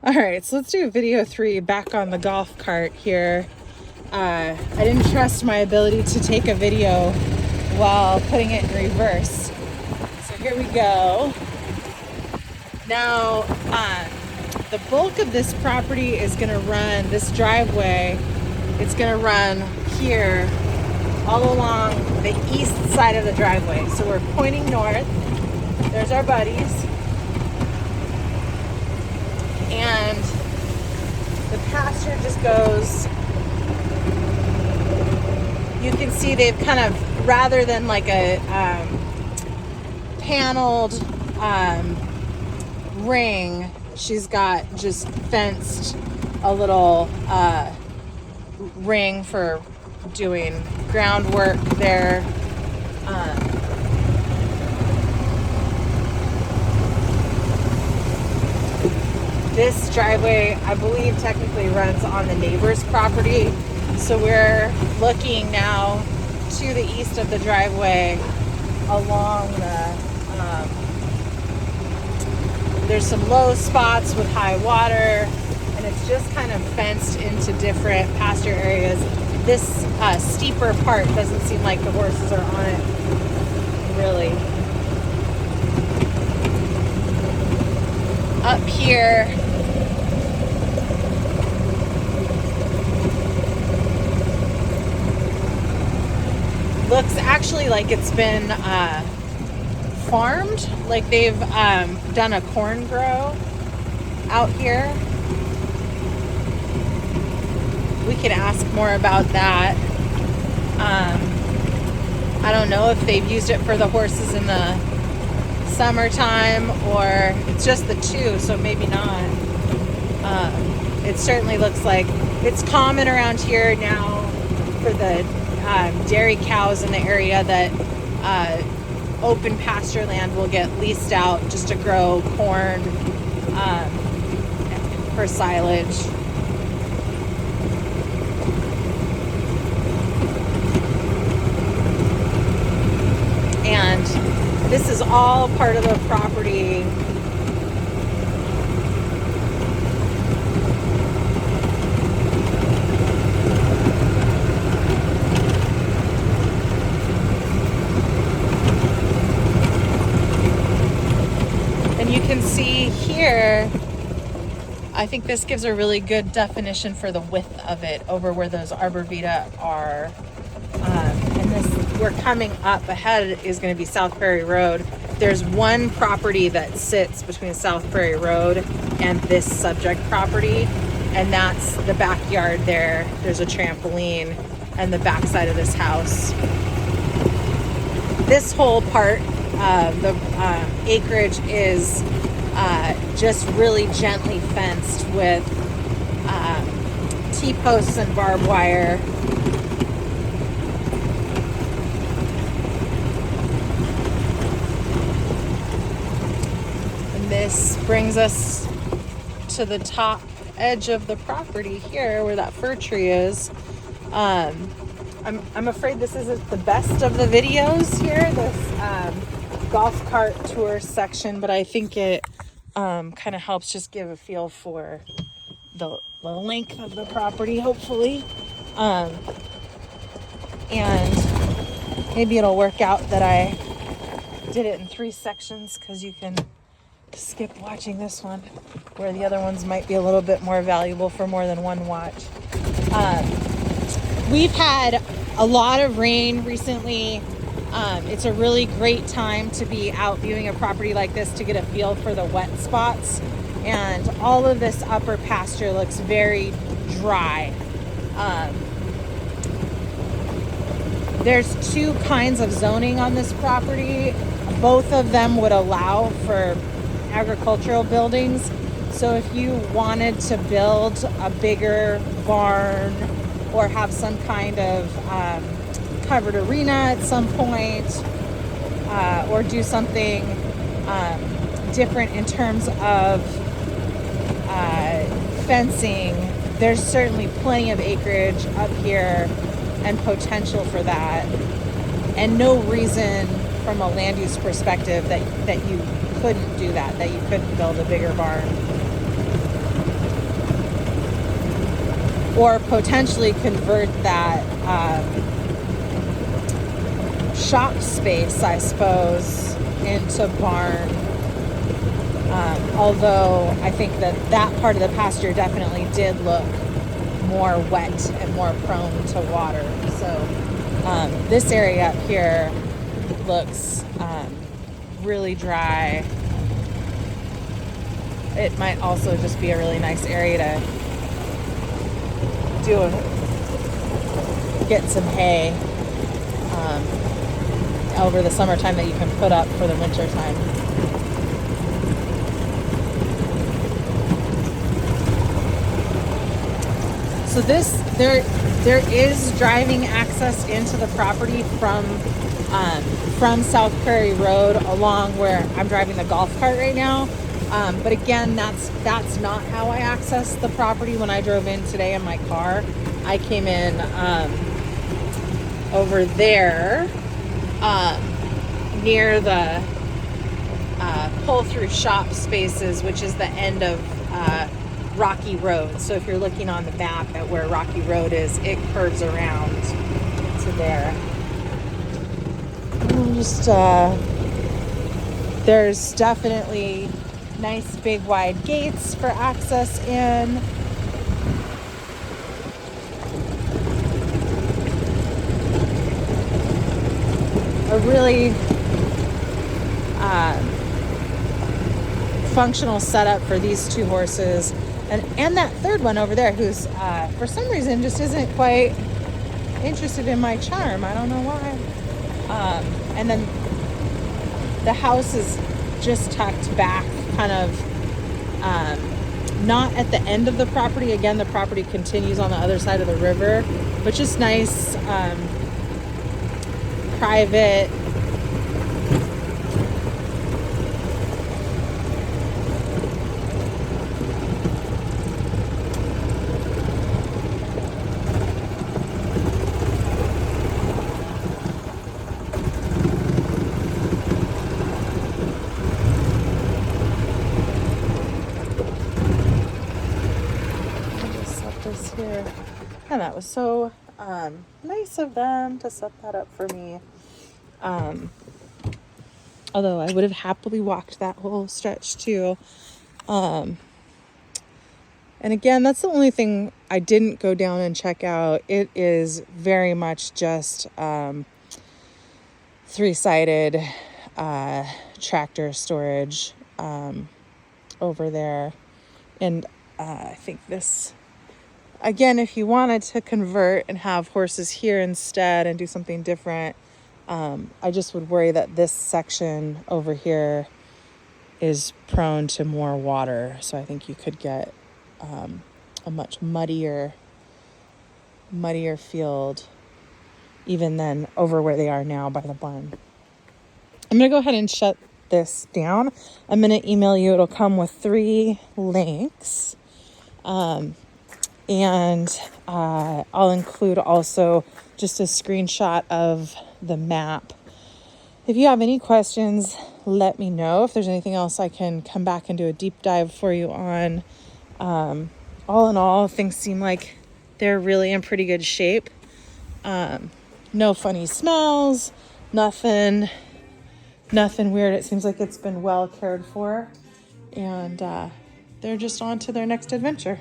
All right, so let's do video 3 back on the golf cart here. I didn't trust my ability to take a video while putting it in reverse. So here we go. Now, the bulk of this property is gonna run, this driveway, it's gonna run here all along the east side of the driveway. So we're pointing north. There's our buddies. And the pasture just goes, you can see they've kind of, rather than like a paneled ring, she's got just fenced a little ring for doing groundwork there. This driveway, I believe, technically runs on the neighbor's property. So we're looking now to the east of the driveway along the, there's some low spots with high water, and it's just kind of fenced into different pasture areas. This steeper part doesn't seem like the horses are on it, really. Up here, looks actually like it's been farmed, like they've done a corn grow out here. We can ask more about that. I don't know if they've used it for the horses in the summertime, or it's just the two, so maybe not. It certainly looks like it's common around here now for the dairy cows in the area that open pasture land will get leased out just to grow corn for silage. And this is all part of the property. And you can see here, I think this gives a really good definition for the width of it over where those arborvitae are. And this, we're coming up ahead is going to be South Prairie Road. There's one property that sits between South Prairie Road and this subject property, and that's the backyard there. There's a trampoline and the backside of this house. This whole part of the acreage is just really gently fenced with T-posts and barbed wire. This brings us to the top edge of the property here where that fir tree is. I'm afraid this isn't the best of the videos here, this golf cart tour section, but I think it kind of helps just give a feel for the length of the property, hopefully. And maybe it'll work out that I did it in 3 sections, because you can skip watching this one, where the other ones might be a little bit more valuable for more than one watch. We've had a lot of rain recently. It's a really great time to be out viewing a property like this to get a feel for the wet spots. And all of this upper pasture looks very dry. There's 2 kinds of zoning on this property. Both of them would allow for agricultural buildings. So if you wanted to build a bigger barn or have some kind of covered arena at some point, or do something different in terms of fencing, there's certainly plenty of acreage up here and potential for that, and no reason from a land use perspective that you couldn't do that you couldn't build a bigger barn. or potentially convert that shop space, I suppose, into barn. Although I think that part of the pasture definitely did look more wet and more prone to water. So this area up here looks really dry. It might also just be a really nice area to get some hay over the summertime that you can put up for the winter time. So there is driving access into the property from South Prairie Road along where I'm driving the golf cart right now. But again, that's not how I accessed the property when I drove in today in my car. I came in over there near the pull-through shop spaces, which is the end of Rocky Road. So if you're looking on the map at where Rocky Road is, it curves around to there. There's definitely nice big wide gates for access in. A really functional setup for these two horses, and that third one over there who's for some reason just isn't quite interested in my charm. I don't know why. And then the house is just tucked back, kind of not at the end of the property. Again, the property continues on the other side of the river, but just nice private here. And that was so nice of them to set that up for me. Although I would have happily walked that whole stretch too. And again, that's the only thing I didn't go down and check out. It is very much just three-sided tractor storage over there. And I think this, again, if you wanted to convert and have horses here instead and do something different, I just would worry that this section over here is prone to more water. So I think you could get a much muddier field even than over where they are now by the barn. I'm going to go ahead and shut this down. I'm going to email you. It'll come with 3 links. And I'll include also just a screenshot of the map. If you have any questions, let me know. If there's anything else I can come back and do a deep dive for you on. All in all, things seem like they're really in pretty good shape. No funny smells, nothing weird. It seems like it's been well cared for, and they're just on to their next adventure.